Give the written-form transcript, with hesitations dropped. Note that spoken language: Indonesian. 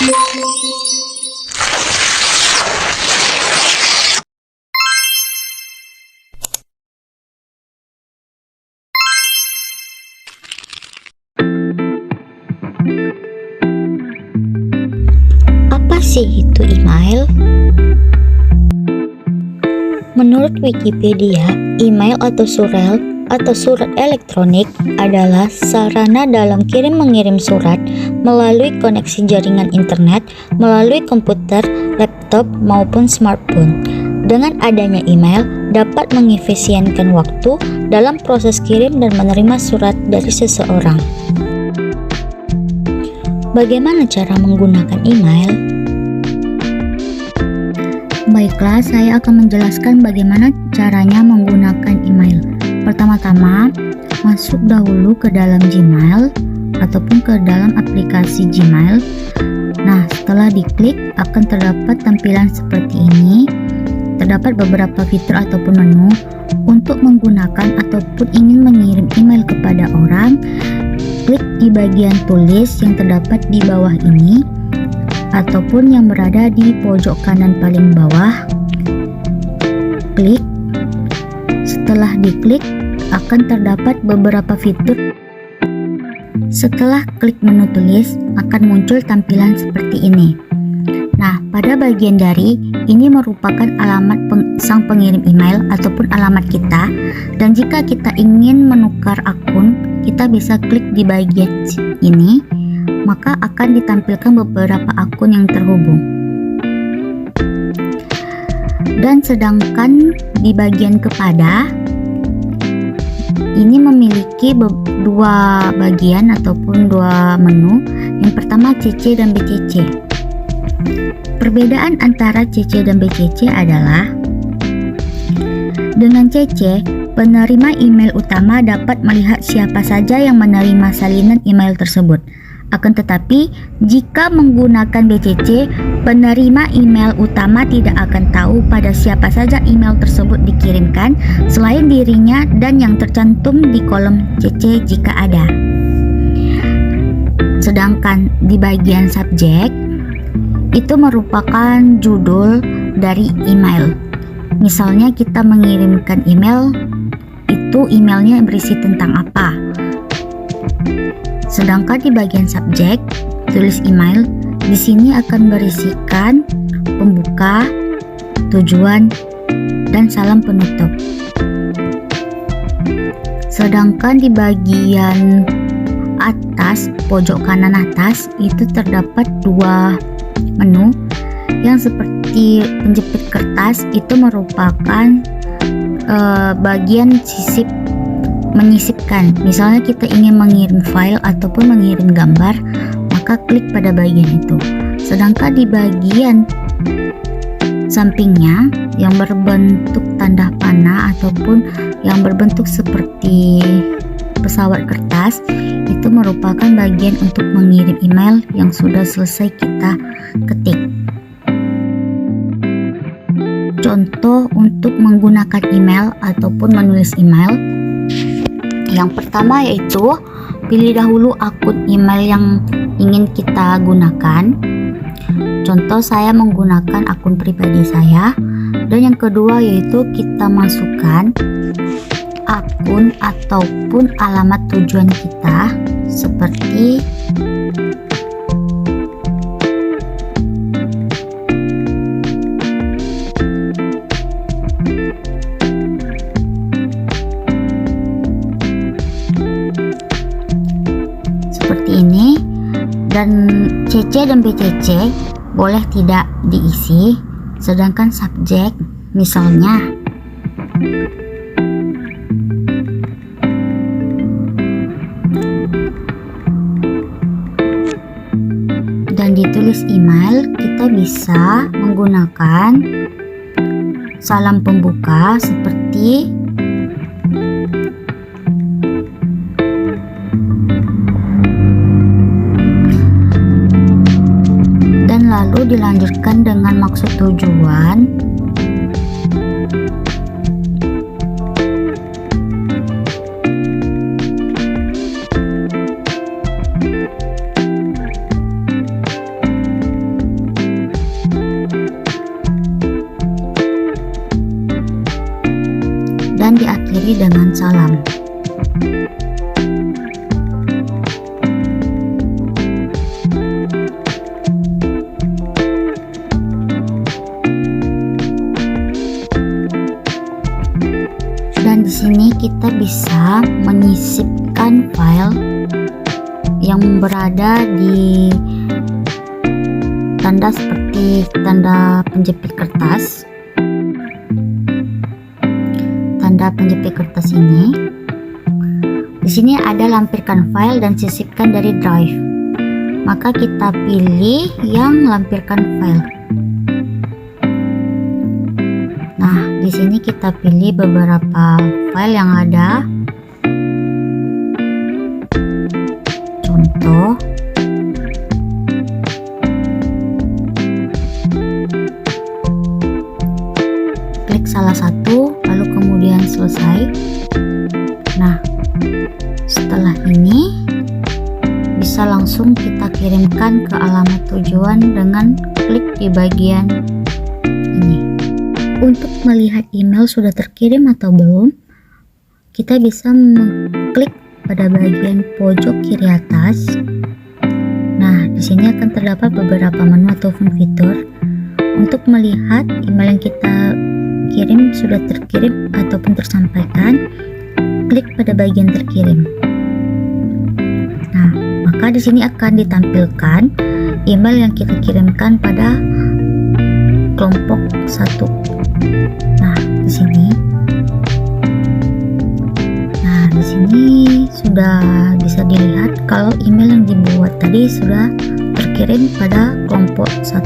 Apa sih itu email? Menurut Wikipedia, email atau surel atau surat elektronik adalah sarana dalam kirim-mengirim surat melalui koneksi jaringan internet melalui komputer, laptop, maupun smartphone. Dengan adanya email, dapat mengefisienkan waktu dalam proses kirim dan menerima surat dari seseorang. Bagaimana cara menggunakan email? Baiklah, saya akan menjelaskan bagaimana caranya menggunakan email. Pertama-tama, masuk dahulu ke dalam Gmail ataupun ke dalam aplikasi Gmail. Nah, setelah diklik akan terdapat tampilan seperti ini. Terdapat beberapa fitur ataupun menu untuk menggunakan ataupun ingin mengirim email kepada orang. Klik di bagian tulis yang terdapat di bawah ini ataupun yang berada di pojok kanan paling bawah. Klik. Setelah diklik akan terdapat beberapa fitur. Setelah klik menu tulis akan muncul tampilan seperti ini. Nah, pada bagian dari ini merupakan alamat sang pengirim email ataupun alamat kita, dan jika kita ingin menukar akun, kita bisa klik di bagian ini, maka akan ditampilkan beberapa akun yang terhubung. Dan sedangkan di bagian kepada ini memiliki dua bagian ataupun dua menu. Yang pertama CC dan BCC. Perbedaan antara CC dan BCC adalah dengan CC, penerima email utama dapat melihat siapa saja yang menerima salinan email tersebut. Akan tetapi, jika menggunakan BCC, penerima email utama tidak akan tahu pada siapa saja email tersebut dikirimkan selain dirinya dan yang tercantum di kolom CC jika ada. Sedangkan di bagian subjek, itu merupakan judul dari email. Misalnya kita mengirimkan email, itu emailnya berisi tentang apa. Sedangkan di bagian subjek, tulis email, di sini akan berisikan pembuka, tujuan, dan salam penutup. Sedangkan di bagian atas, pojok kanan atas, itu terdapat dua menu yang seperti penjepit kertas. Itu merupakan bagian sisip, menyisipkan. Misalnya kita ingin mengirim file ataupun mengirim gambar, maka klik pada bagian itu. Sedangkan di bagian sampingnya yang berbentuk tanda panah ataupun yang berbentuk seperti pesawat kertas, itu merupakan bagian untuk mengirim email yang sudah selesai kita ketik. Contoh untuk menggunakan email ataupun menulis email. Yang pertama yaitu pilih dahulu akun email yang ingin kita gunakan. Contoh saya menggunakan akun pribadi saya. Dan yang kedua yaitu kita masukkan akun ataupun alamat tujuan kita seperti ini. Dan CC dan BCC boleh tidak diisi. Sedangkan subjek misalnya dan ditulis email, kita bisa menggunakan salam pembuka seperti dan lalu dilanjutkan dengan maksud tujuan. akhiri dengan salam. Dan di sini kita bisa menyisipkan file yang berada di tanda seperti tanda penjepit kertas. Tanda penjepit kertas ini. Di sini ada lampirkan file dan sisipkan dari drive. Maka kita pilih yang lampirkan file. Nah, di sini kita pilih beberapa file yang ada. Contoh. Klik salah satu, lalu kemudian selesai. Nah, setelah ini bisa langsung kita kirimkan ke alamat tujuan dengan klik di bagian ini. Untuk melihat email sudah terkirim atau belum, kita bisa mengklik pada bagian pojok kiri atas. Nah, di sini akan terdapat beberapa menu ataupun fitur untuk melihat email yang kita kirim sudah terkirim ataupun tersampaikan. Klik pada bagian terkirim. Nah, maka di sini akan ditampilkan email yang kita kirimkan pada kelompok 1. Nah, di sini. Nah, di sini sudah bisa dilihat kalau email yang dibuat tadi sudah terkirim pada kelompok 1.